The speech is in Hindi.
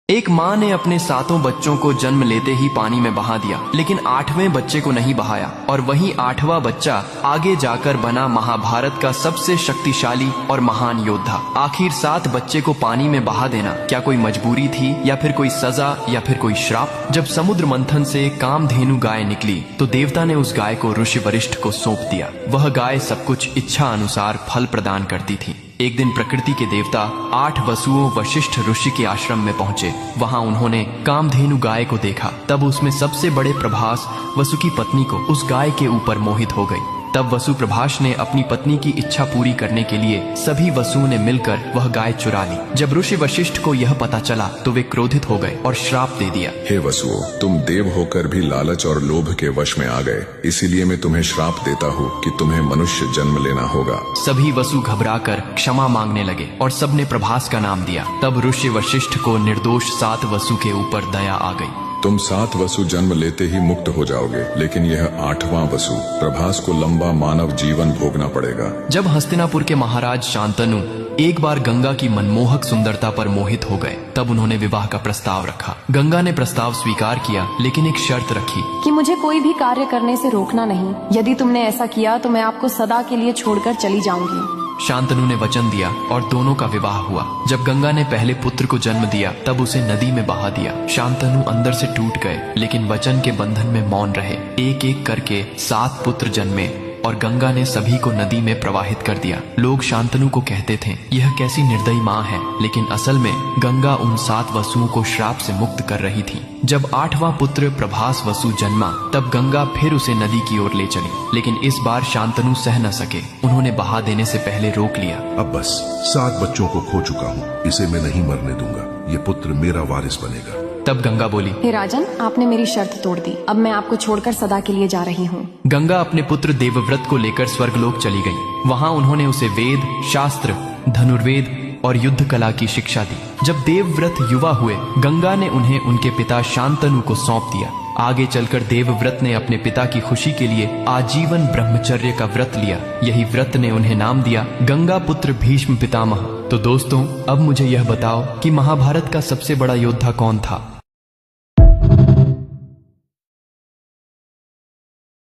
एक माँ ने अपने 7 बच्चों को जन्म लेते ही पानी में बहा दिया, लेकिन 8वें बच्चे को नहीं बहाया और वही 8वां बच्चा आगे जाकर बना महाभारत का सबसे शक्तिशाली और महान योद्धा। आखिर 7 बच्चे को पानी में बहा देना क्या कोई मजबूरी थी या फिर कोई सजा या फिर कोई श्राप? जब समुद्र मंथन से कामधेनु गाय निकली तो देवता ने उस गाय को ऋषि वशिष्ठ को सौंप दिया। वह गाय सब कुछ इच्छा अनुसार फल प्रदान करती थी। एक दिन प्रकृति के देवता 8 वसुओं वशिष्ठ ऋषि के आश्रम में पहुंचे। वहां उन्होंने कामधेनु गाय को देखा। तब उसमें सबसे बड़े प्रभास वसु की पत्नी को उस गाय के ऊपर मोहित हो गई। तब वसु प्रभास ने अपनी पत्नी की इच्छा पूरी करने के लिए सभी वसुओं ने मिलकर वह गाय चुरा ली। जब ऋषि वशिष्ठ को यह पता चला तो वे क्रोधित हो गए और श्राप दे दिया। हे वसुओं, तुम देव होकर भी लालच और लोभ के वश में आ गए, इसीलिए मैं तुम्हें श्राप देता हूँ कि तुम्हें मनुष्य जन्म लेना होगा। सभी वसु घबराकर क्षमा मांगने लगे और सबने प्रभास का नाम दिया। तब ऋषि वशिष्ठ को निर्दोष 7 वसु के ऊपर दया आ गई। तुम 7 वसु जन्म लेते ही मुक्त हो जाओगे, लेकिन यह 8वां वसु प्रभास को लंबा मानव जीवन भोगना पड़ेगा। जब हस्तिनापुर के महाराज शांतनु एक बार गंगा की मनमोहक सुंदरता पर मोहित हो गए, तब उन्होंने विवाह का प्रस्ताव रखा। गंगा ने प्रस्ताव स्वीकार किया, लेकिन एक शर्त रखी कि मुझे कोई भी कार्य करने से रोकना नहीं। यदि तुमने ऐसा किया तो मैं आपको सदा के लिए छोड़कर चली जाऊंगी। शांतनु ने वचन दिया और दोनों का विवाह हुआ। जब गंगा ने पहले पुत्र को जन्म दिया तब उसे नदी में बहा दिया। शांतनु अंदर से टूट गए, लेकिन वचन के बंधन में मौन रहे। एक एक करके 7 पुत्र जन्मे और गंगा ने सभी को नदी में प्रवाहित कर दिया। लोग शांतनु को कहते थे, यह कैसी निर्दयी माँ है, लेकिन असल में गंगा उन 7 वसुओं को श्राप से मुक्त कर रही थी। जब 8वां पुत्र प्रभास वसु जन्मा तब गंगा फिर उसे नदी की ओर ले चली, लेकिन इस बार शांतनु सह न सके। उन्होंने बहा देने से पहले रोक लिया। अब बस 7 बच्चों को खो चुका हूँ, इसे मैं नहीं मरने दूंगा। ये पुत्र मेरा वारिस बनेगा। तब गंगा बोली, हे राजन, आपने मेरी शर्त तोड़ दी। अब मैं आपको छोड़कर सदा के लिए जा रही हूँ। गंगा अपने पुत्र देवव्रत को लेकर स्वर्गलोक चली गई। वहाँ उन्होंने उसे वेद, शास्त्र, धनुर्वेद और युद्ध कला की शिक्षा दी। जब देवव्रत युवा हुए, गंगा ने उन्हें उनके पिता शांतनु को सौंप दिया। आगे चलकर देवव्रत ने अपने पिता की खुशी के लिए आजीवन ब्रह्मचर्य का व्रत लिया। यही व्रत ने उन्हें नाम दिया गंगा पुत्र भीष्म पितामह। तो दोस्तों, अब मुझे यह बताओ कि महाभारत का सबसे बड़ा योद्धा कौन था?